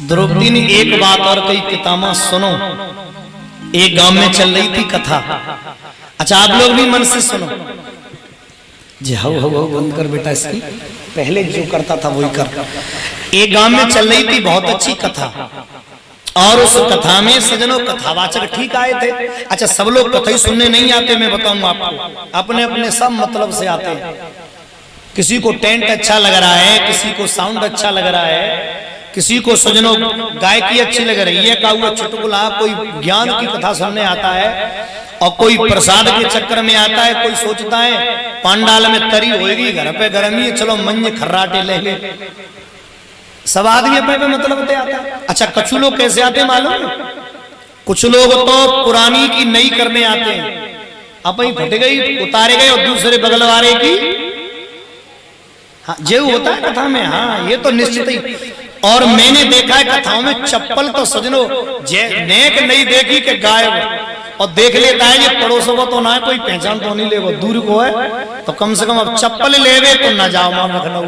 द्रौपदी ने एक बात और कही, पितामह सुनो। एक गांव में चल रही थी कथा। अच्छा आप लोग भी मन से सुनो जी। हो बंद कर बेटा इसकी, पहले जो करता था वही कर। एक गांव में चल रही थी बहुत अच्छी कथा, और उस कथा में सजनों कथावाचक ठीक आए थे। अच्छा सब लोग कथा ही सुनने नहीं आते, मैं बताऊंगा आपको, अपने अपने सब मतलब से आते हैं। किसी को टेंट अच्छा लग रहा है, किसी को साउंड अच्छा लग रहा है, किसी को सजनों गायकी अच्छी लग रही है, काऊ चुटकुला, कोई ज्ञान की कथा सुनने आता है, और कोई प्रसाद के चक्कर में आता है। कोई सोचता है पांडाल में तरी होगी, घर पे गर्मी है, चलो मंज खर्राटे लेंगे। सब आदमी अपने मतलब से आता है। अच्छा कुछ लोग कैसे आते मालूम? कुछ लोग तो पुरानी की नई करने आते हैं, अपनी फट गई उतारे गए, और दूसरे बगल वाले की हाँ जो होता है कथा में। हाँ ये तो निश्चित ही। और मैंने देखा है कथाओं में चप्पल तो सजनो नेक नहीं देखी के गायब, और देख लेता है ये पड़ोसों को तो ना है, कोई पहचान तो नहीं ले, वो दूर को है तो कम से कम अब चप्पल ले तो ना जाओ मां लखनऊ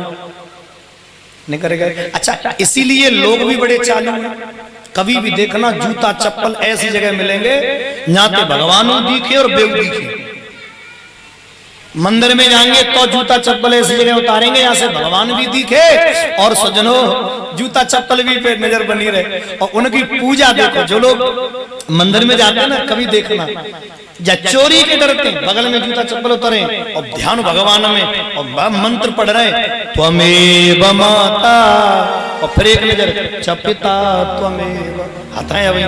नहीं करेगा। अच्छा इसीलिए लोग भी बड़े चालू हैं। कभी भी देखना जूता चप्पल ऐसी जगह मिलेंगे जहां पे भगवान दिखे और बेऊ दिखे। मंदिर में जाएंगे तो जूता चप्पल ऐसी जगह उतारेंगे यहाँ से भगवान भी दिखे, और सजनों जूता चप्पल भी पे नजर बनी रहे। और उनकी पूजा देखो, जो लोग मंदिर में जाते हैं ना, कभी देखना या चोरी के डरते बगल में जूता चप्पल उतरे और ध्यान भगवान में और मंत्र पढ़ रहे, त्वमेव माता, और फिर एक नजर च पिता त्वमेव, आता है वही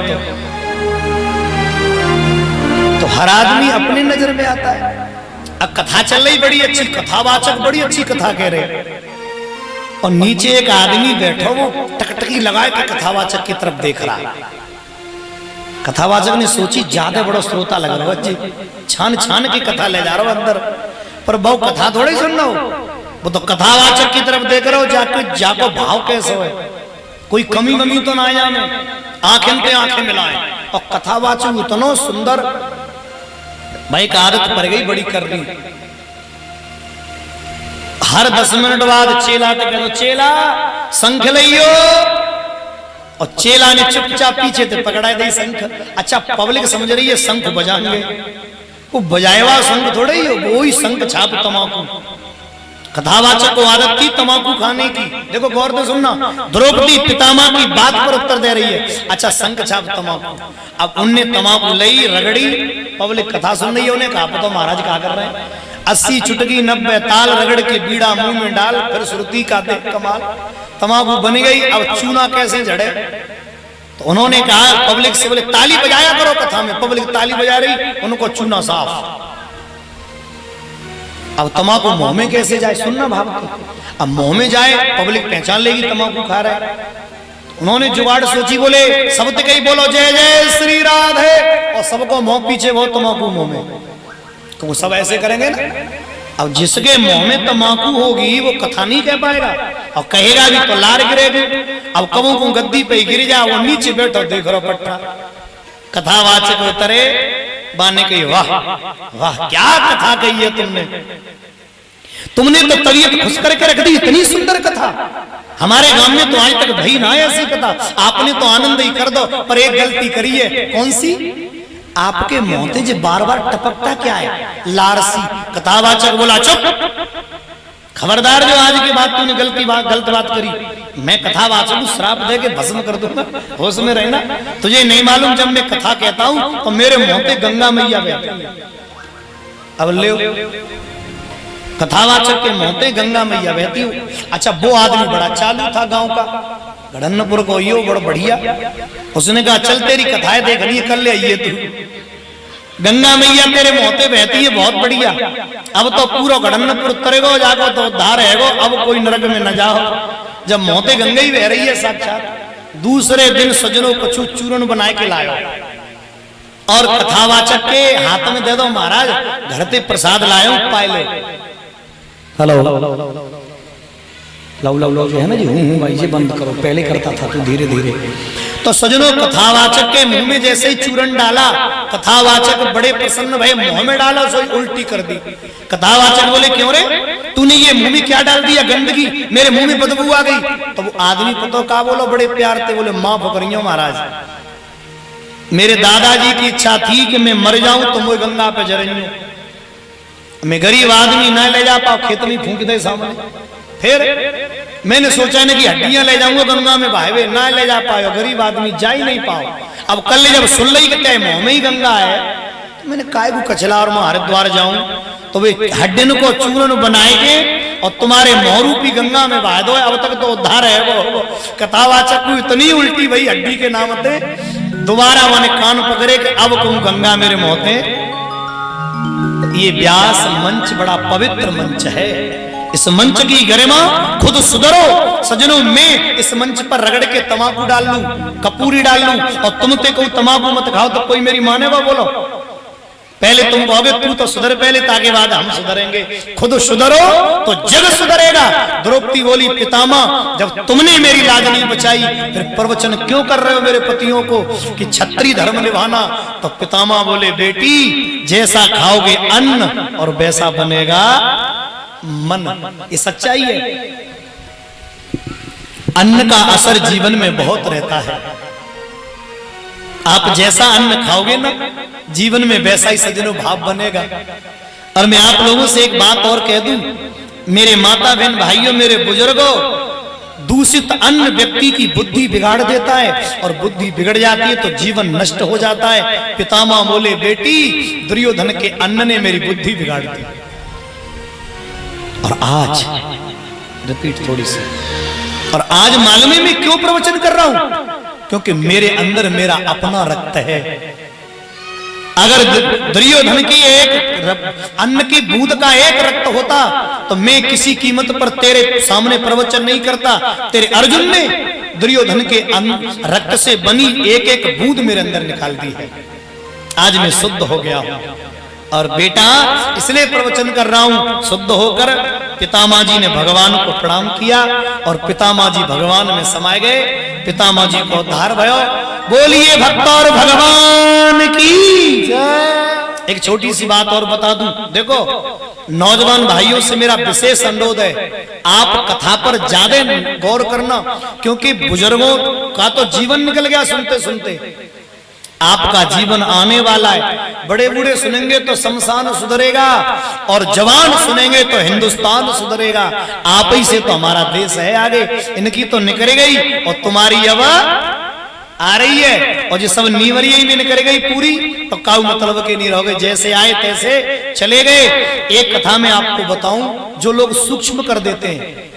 तो हर आदमी अपनी नजर में आता है। अब कथा चल रही बड़ी अच्छी, कथावाचक बड़ी अच्छी कथा कह रहे, और नीचे एक आदमी बैठा वो टकटकी लगाए के कथावाचक की तरफ देख रहा है। कथावाचक ने सोची ज्यादा बड़ा श्रोता लग रहा है, छान छान की कथा ले जा रहा हो अंदर, पर बहु कथा थोड़ी सुन रहा हो, वो तो कथावाचक की तरफ देख रहा हो। जाको भाव कैसे हो, कोई कमी वमी तो ना आया, आंखें पे आंखें मिलाए, और कथावाचक इतना सुंदर। भाई एक आदत पड़ गई बड़ी कर रही, हर 10 मिनट बाद चेला तो कहो चेला शंख लियो, और चेला ने चुपचाप पीछे से पकड़ा दे शंख। अच्छा पब्लिक समझ रही है शंख बजाएंगे, वो बजाएवा शंख थोड़े ही, वो ही शंख छाप तमाकू। कथावाचक को आदत थी तमाकू खाने की। देखो गौर से सुनना, द्रौपदी पितामह की बात पर उत्तर दे रही है। अच्छा शंख छाप तमाकू, अब उनने तमाकू ली रगड़ी, पब्लिक कथा सुन रही है, उन्हें कहा तो महाराज क्या कर रहे हैं, 80 चुटकी 90 ताल रगड़ के बीड़ा मुंह में डाल, फिर श्रुति का देख कमाल, तमाकू बन गई। अब चूना कैसे झड़े, तो उन्होंने कहा पब्लिक से, बोले ताली बजाया करो कथा में। पब्लिक ताली बजा रही, उनको चूना साफ। अब तमाकू मुंह में कैसे जाए, सुनना भाव को, अब मुंह में जाए पब्लिक पहचान लेगी तमाकू खा रहा है। उन्होंने जुगाड़ सोची, बोले शब्द कहीं बोलो जय जय श्री राधे, और सबको मुंह पीछे वो तमाकू मुंह में, तो वो सब ऐसे करेंगे ना। अब जिसके मुंह में तमाकू होगी वो कथा नहीं कह पाएगा, और कहेगा भी तो लार गिरेगी। अब कबों को गद्दी पे गिर जाए, वो नीचे बैठो देख रहा पट्टा। कथावाचक उतरे बाने कही, वाह वाह क्या कथा कही है तुमने तो तबीयत खुश करके रख दी, इतनी सुंदर कथा। हमारे गांव में तो आज तक भई ना है ऐसी कथा, आपने तो आनंद ही कर दो। पर एक गलती करी है, कौन सी? आपके मुंह से जो बार बार टपकता क्या है, लारसी। कथावाचक बोला चुप, खबरदार जो आज के बाद तूने गलत बात करी, मैं कथावाचक को श्राप दे के भस्म कर दूंगा। होश में रहना, तुझे नहीं मालूम जब मैं कथा कहता हूं तो मेरे मुंह पे गंगा मैया बहती। अब ले कथावाचक के मुंह पे गंगा मैया बहती हो। अच्छा वो आदमी बड़ा चालू था गांव का, गढ़न्नपुर को यो बड़ा बढ़िया, उसने कहा चल तेरी कथाएं देख रही है, कर ले आइए तू, गंगा मैया तेरे मोहते बहती है, बहुत बढ़िया। अब तो पूरा गढ़न्नपुर उतरेगो जागो तो उद्धार हैगो, अब कोई नरक में न जाओ। जब मोहते गंगा ही बह रही है साक्षात। दूसरे दिन सजनों कछु चूर्ण बनाए के लायो, और कथावाचक के हाथ में दे दो, महाराज घर से प्रसाद लायो पाए लो। हेलो लव लव लव जो है ना जी, हूँ भाई जी बंद करो, पहले करता था तो धीरे धीरे। तो सजनों कथावाचक के मुंह में जैसे ही चूरन डाला, कथावाचक बड़े प्रसन्न भय, मुंह में डाला सो उल्टी कर दी। कथावाचक बोले क्यों रे, तूने ये मुंह में क्या डाल दिया गंदगी, मेरे मुंह में बदबू आ गई। तो वो आदमी पता का बोलो बड़े प्यार थे, बोले माफ करियो महाराज, मेरे दादाजी की इच्छा थी कि मैं मर जाऊं तो मैं गंगा पे जरियो, मैं गरीब आदमी ना ले जा पाओ, खेत में फूंक दे सामने। फिर मैंने सोचा ना कि हड्डियां ले जाऊंगा गंगा में भाईवे, ना ले जा पाओ, गरीब आदमी जा ही नहीं पाओ। अब कल जब सुन ली कि क्या मुंह में ही गंगा है, तो मैंने काय को कचला और मैं हरिद्वार जाऊं तो वे हड्डिन को चूरन बनाएंगे और तुम्हारे मोहरूपी गंगा में बहा दो, अब तक तो उद्धार है वो। कथावाचक को इतनी उल्टी भाई हड्डी के नाम थे, दोबारा मैंने कान पकड़े कि अब तुम गंगा मेरे मोहते। ये व्यास मंच बड़ा पवित्र मंच है, इस मंच की गरिमा खुद सुधरो सजनों। मैं इस मंच पर रगड़ के तमाकू डाल लूं, कपूरी डाल लूं और तुम ते को तमाकू मत खाओ तो कोई मेरी मानेगा? बोलो, पहले तुम कहोगे तू तो सुधर पहले, ताके बाद हम सुधरेंगे। खुद सुधरो तो जग सुधरेगा। द्रौपदी बोली पितामह जब तुमने मेरी लाज नहीं बचाई फिर प्रवचन क्यों कर रहे हो मेरे पतियों को कि क्षत्रिय धर्म निभाना? तो पितामह बोले बेटी जैसा खाओगे अन्न और वैसा बनेगा मन, ये सच्चाई है। अन्न का असर जीवन में बहुत रहता है, आप जैसा अन्न खाओगे ना जीवन में वैसा ही सजनों भाव बनेगा। और मैं आप लोगों से एक बात और कह दूं, मेरे माता बहन भाइयों, मेरे बुजुर्गों, दूषित अन्न व्यक्ति की बुद्धि बिगाड़ देता है और बुद्धि बिगड़ जाती है तो जीवन नष्ट हो जाता है। पितामह बोले बेटी दुर्योधन के अन्न ने मेरी बुद्धि बिगाड़ दी। और आज रिपीट थोड़ी सी, और आज मालूम है मैं क्यों प्रवचन कर रहा हूं? क्योंकि मेरे अंदर मेरा अपना रक्त है। अगर दुर्योधन की एक अन्न की बूंद का एक रक्त होता तो मैं किसी कीमत पर तेरे सामने प्रवचन नहीं करता। तेरे अर्जुन ने दुर्योधन के रक्त से बनी एक एक बूंद मेरे अंदर निकाल दी है, आज मैं शुद्ध हो गया हूं। और बेटा इसलिए प्रवचन कर रहा हूं शुद्ध होकर। पितामह जी ने भगवान को प्रणाम किया और पितामह जी भगवान में समाये गए, पितामह जी को उद्धार भयो। बोलिए भक्त और भगवान की जय। एक छोटी सी बात और बता दूं, देखो नौजवान भाइयों से मेरा विशेष अनुरोध है, आप कथा पर ज्यादा गौर करना, क्योंकि बुजुर्गों का तो जीवन निकल गया सुनते सुनते, आपका जीवन आने वाला है। बड़े बूढ़े सुनेंगे तो शमशान सुधरेगा और जवान सुनेंगे तो हिंदुस्तान सुधरेगा। आप ही से तो हमारा देश है आगे, इनकी तो निकल गई और तुम्हारी अब आ रही है, और जो सब नीवरी में निकल गई पूरी तो काऊ मतलब के नहीं रहोगे, जैसे आए तैसे चले गए। एक कथा में आपको बताऊं, जो लोग सूक्ष्म कर देते हैं